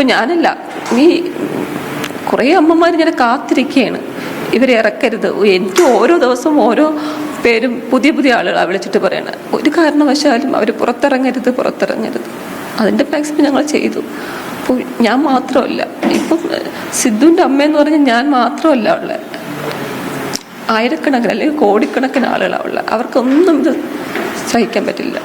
ഇപ്പം ഞാനല്ല, ഈ കുറേ അമ്മമാർ ഇങ്ങനെ കാത്തിരിക്കുകയാണ് ഇവരെ ഇറക്കരുത്. എനിക്ക് ഓരോ ദിവസവും ഓരോ പേരും പുതിയ പുതിയ ആളുകളാണ് വിളിച്ചിട്ട് പറയണത്, ഒരു കാരണവശാലും അവർ പുറത്തിറങ്ങരുത്. അതിൻ്റെ മാക്സിമം ഞങ്ങൾ ചെയ്തു. അപ്പോൾ ഞാൻ മാത്രമല്ല, ഇപ്പം സിദ്ധുവിൻ്റെ അമ്മയെന്ന് പറഞ്ഞാൽ ഞാൻ മാത്രമല്ല ഉള്ളത്, ആയിരക്കണക്കിന് അല്ലെങ്കിൽ കോടിക്കണക്കിന് ആളുകളാണ് ഉള്ളത്. അവർക്കൊന്നും ഇത് സഹിക്കാൻ പറ്റില്ല.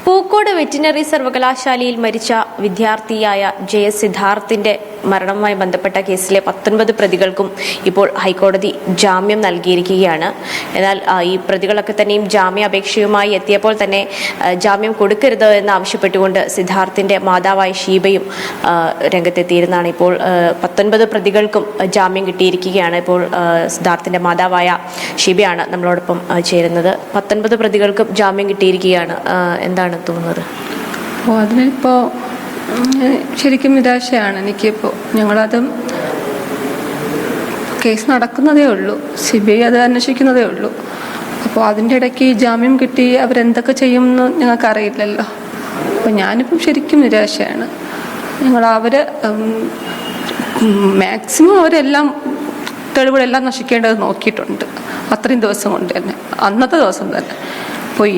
പൂക്കോട് വെറ്റിനറി സർവകലാശാലയിൽ മരിച്ച വിദ്യാർത്ഥിയായ JS സിദ്ധാർത്ഥിന്റെ മരണവുമായി ബന്ധപ്പെട്ട കേസിലെ 19 പ്രതികൾക്കും ഇപ്പോൾ ഹൈക്കോടതി ജാമ്യം നൽകിയിരിക്കുകയാണ്. എന്നാൽ ഈ പ്രതികളൊക്കെ തന്നെയും ജാമ്യാപേക്ഷയുമായി എത്തിയപ്പോൾ തന്നെ ജാമ്യം കൊടുക്കരുത് എന്നാവശ്യപ്പെട്ടുകൊണ്ട് സിദ്ധാർത്ഥിന്റെ മാതാവായ ഷീബയും രംഗത്തെത്തിയിരുന്നതാണ്. ഇപ്പോൾ 19 പ്രതികൾക്കും ജാമ്യം കിട്ടിയിരിക്കുകയാണ്. ഇപ്പോൾ സിദ്ധാർത്ഥിന്റെ മാതാവായ ഷീബയാണ് നമ്മളോടൊപ്പം ചേരുന്നത്. 19 പ്രതികൾക്കും ജാമ്യം കിട്ടിയിരിക്കുകയാണ്. എന്താണ് തോന്നുന്നത്? അപ്പോൾ അതിനിപ്പോൾ ശരിക്കും നിരാശയാണ് എനിക്കിപ്പോൾ. ഞങ്ങളത് കേസ് നടക്കുന്നതേ ഉള്ളൂ, CBI അത് അന്വേഷിക്കുന്നതേ ഉള്ളൂ. അപ്പോൾ അതിൻ്റെ ഇടയ്ക്ക് ജാമ്യം കിട്ടി അവരെന്തൊക്കെ ചെയ്യുമെന്ന് ഞങ്ങൾക്കറിയില്ലല്ലോ. അപ്പോൾ ഞാനിപ്പം ശരിക്കും നിരാശയാണ്. അവർ മാക്സിമം അവരെല്ലാം തെളിവുകളെല്ലാം നശിക്കേണ്ടത് നോക്കിയിട്ടുണ്ട്, അത്രയും ദിവസം കൊണ്ട് തന്നെ, അന്നത്തെ ദിവസം തന്നെ. അപ്പോൾ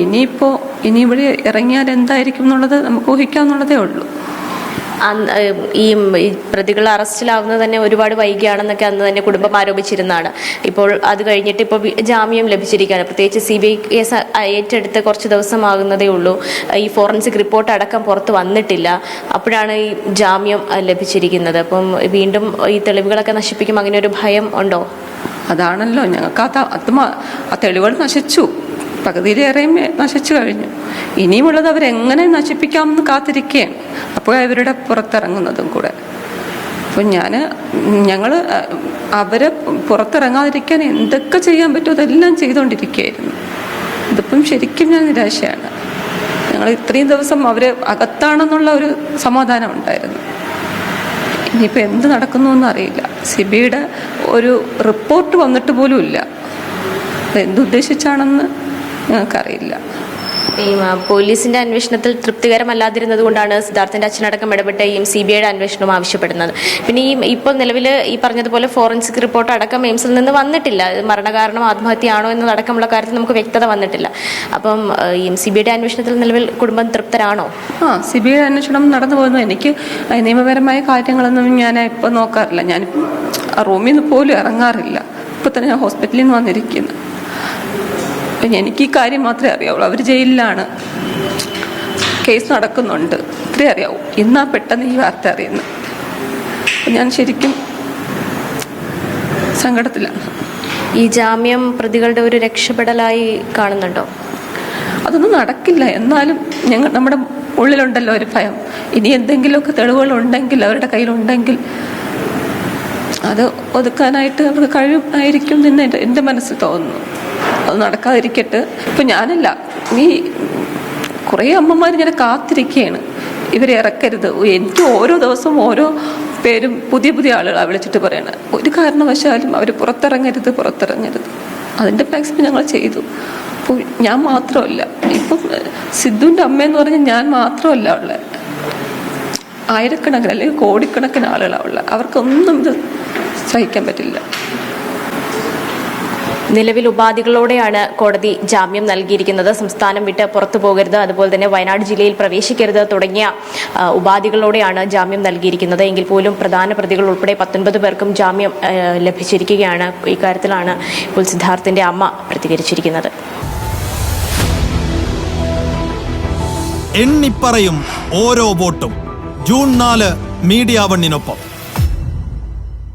ഇനി ഇവിടെ ഇറങ്ങിയാൽ എന്തായിരിക്കും എന്നുള്ളത് നമുക്ക് ഊഹിക്കാവുന്നതേ ഉള്ളൂ. ഈ പ്രതികൾ അറസ്റ്റിലാവുന്നത് തന്നെ ഒരുപാട് വൈകിയാണെന്നൊക്കെ അന്ന് തന്നെ കുടുംബം ആരോപിച്ചിരുന്നതാണ്. ഇപ്പോൾ അത് കഴിഞ്ഞിട്ട് ഇപ്പോൾ ജാമ്യം ലഭിച്ചിരിക്കുകയാണ്. പ്രത്യേകിച്ച് CBI കേസ് ഏറ്റെടുത്ത് കുറച്ച് ദിവസമാകുന്നതേ ഉള്ളൂ. ഈ ഫോറൻസിക് റിപ്പോർട്ട് അടക്കം പുറത്ത് വന്നിട്ടില്ല. അപ്പോഴാണ് ഈ ജാമ്യം ലഭിച്ചിരിക്കുന്നത്. അപ്പം വീണ്ടും ഈ തെളിവുകളൊക്കെ നശിപ്പിക്കും, അങ്ങനെ ഒരു ഭയം ഉണ്ടോ? അതാണല്ലോ ഞങ്ങൾക്ക് ആ തെളിവുകൾ നശിച്ചു, പകുതിയിലേറെയും നശിച്ചു കഴിഞ്ഞു. ഇനിയുമുള്ളത് അവരെങ്ങനെ നശിപ്പിക്കാമെന്ന് കാത്തിരിക്കുകയാണ്. അപ്പോഴാണ് ഇവരുടെ പുറത്തിറങ്ങുന്നതും കൂടെ. അപ്പോൾ ഞങ്ങൾ അവരെ പുറത്തിറങ്ങാതിരിക്കാൻ എന്തൊക്കെ ചെയ്യാൻ പറ്റുമോ അതെല്ലാം ചെയ്തുകൊണ്ടിരിക്കുകയായിരുന്നു. ഇതിപ്പം ശരിക്കും ഞാൻ നിരാശയാണ്. ഞങ്ങൾ ഇത്രയും ദിവസം അവർ അകത്താണെന്നുള്ള ഒരു സമാധാനം ഉണ്ടായിരുന്നു. ഇനിയിപ്പോൾ എന്ത് നടക്കുന്നു എന്നറിയില്ല. CBIയുടെ ഒരു റിപ്പോർട്ട് വന്നിട്ട് പോലും ഇല്ല. എന്തുദ്ദേശിച്ചാണെന്ന് ഞങ്ങൾക്കറിയില്ല. ഈ പോലീസിന്റെ അന്വേഷണത്തിൽ തൃപ്തികരമല്ലാതിരുന്നത് കൊണ്ടാണ് സിദ്ധാർത്ഥിന്റെ അച്ഛനടക്കം ഇടപെട്ടുകയും CBIയുടെ അന്വേഷണം ആവശ്യപ്പെടുന്നത്. പിന്നെ ഇപ്പോൾ നിലവിൽ ഈ പറഞ്ഞതുപോലെ ഫോറൻസിക് റിപ്പോർട്ട് അടക്കം എയിംസിൽ നിന്ന് വന്നിട്ടില്ല. മരണകാരണം ആത്മഹത്യയാണോ എന്നതടക്കമുള്ള കാര്യത്തിൽ നമുക്ക് വ്യക്തത വന്നിട്ടില്ല. അപ്പം ഈ CBIയുടെ അന്വേഷണത്തിൽ നിലവിൽ കുടുംബം തൃപ്തരാണോ? CBIയുടെ അന്വേഷണം നടന്നു പോകുന്നു. എനിക്ക് നിയമപരമായ കാര്യങ്ങളൊന്നും ഞാൻ ഇപ്പോൾ നോക്കാറില്ല. ഞാനിപ്പം റൂമിൽ നിന്ന് പോലും ഇറങ്ങാറില്ല. ഇപ്പം തന്നെ ഞാൻ ഹോസ്പിറ്റലിൽ നിന്ന് വന്നിരിക്കുന്നു. എനിക്ക് ഈ കാര്യം മാത്രമേ അറിയാവുള്ളൂ. അവർ ജയിലിലാണ്, കേസ് നടക്കുന്നുണ്ട്, ഇത്രേ അറിയാവൂ. ഇന്നാ പെട്ടെന്ന് ഈ വാർത്ത അറിയുന്നത്. ഞാൻ ശരിക്കും സങ്കടത്തിലാണ്. ഈ ജാമ്യം പ്രതികളുടെ ഒരു രക്ഷപ്പെടലായി കാണുന്നുണ്ടോ? അതൊന്നും നടക്കില്ല. എന്നാലും നമ്മുടെ ഉള്ളിലുണ്ടല്ലോ ഒരു ഭയം. ഇനി എന്തെങ്കിലുമൊക്കെ തെളിവുകളുണ്ടെങ്കിൽ അവരുടെ കയ്യിലുണ്ടെങ്കിൽ അത് ഒതുക്കാനായിട്ട് അവർക്ക് കഴിയുമായിരിക്കും എന്ന് എൻ്റെ മനസ്സിൽ തോന്നുന്നു. അത് നടക്കാതിരിക്കട്ടെ. ഇപ്പം ഞാനല്ല, ഈ കുറേ അമ്മമാർ ഇങ്ങനെ കാത്തിരിക്കുകയാണ് ഇവരെ ഇറക്കരുത്. എനിക്ക് ഓരോ ദിവസവും ഓരോ പേരും പുതിയ പുതിയ ആളുകളാണ് വിളിച്ചിട്ട് പറയണത്, ഒരു കാരണവശാലും അവർ പുറത്തിറങ്ങരുത്. അതിൻ്റെ മാക്സിമം ഞങ്ങൾ ചെയ്തു. അപ്പോൾ ഞാൻ മാത്രമല്ല, ഇപ്പം സിദ്ധുവിൻ്റെ അമ്മയെന്ന് പറഞ്ഞാൽ ഞാൻ മാത്രമല്ല ഉള്ളത്, ആയിരക്കണക്കിന് അല്ലെങ്കിൽ കോടിക്കണക്കിന് ആളുകളാണ് ഉള്ളത്. അവർക്കൊന്നും ഇത് സഹിക്കാൻ പറ്റില്ല. നിലവിൽ ഉപാധികളോടെയാണ് കോടതി ജാമ്യം നൽകിയിരിക്കുന്നത്. സംസ്ഥാനം വിട്ട് പുറത്തു പോകരുത്, അതുപോലെ തന്നെ വയനാട് ജില്ലയിൽ പ്രവേശിക്കരുത് തുടങ്ങിയ ഉപാധികളോടെയാണ് ജാമ്യം നൽകിയിരിക്കുന്നത്. എങ്കിൽ പോലും പ്രധാന പ്രതികൾ ഉൾപ്പെടെ 19 പേർക്കും ജാമ്യം ലഭിച്ചിരിക്കുകയാണ്. ഇക്കാര്യത്തിലാണ് ഇപ്പോൾ സിദ്ധാർത്ഥിന്റെ അമ്മ പ്രതികരിച്ചിരിക്കുന്നത്. എണ്ണിപ്പറയും ഓരോ വോട്ടും. June 4 media 1-നൊപ്പം.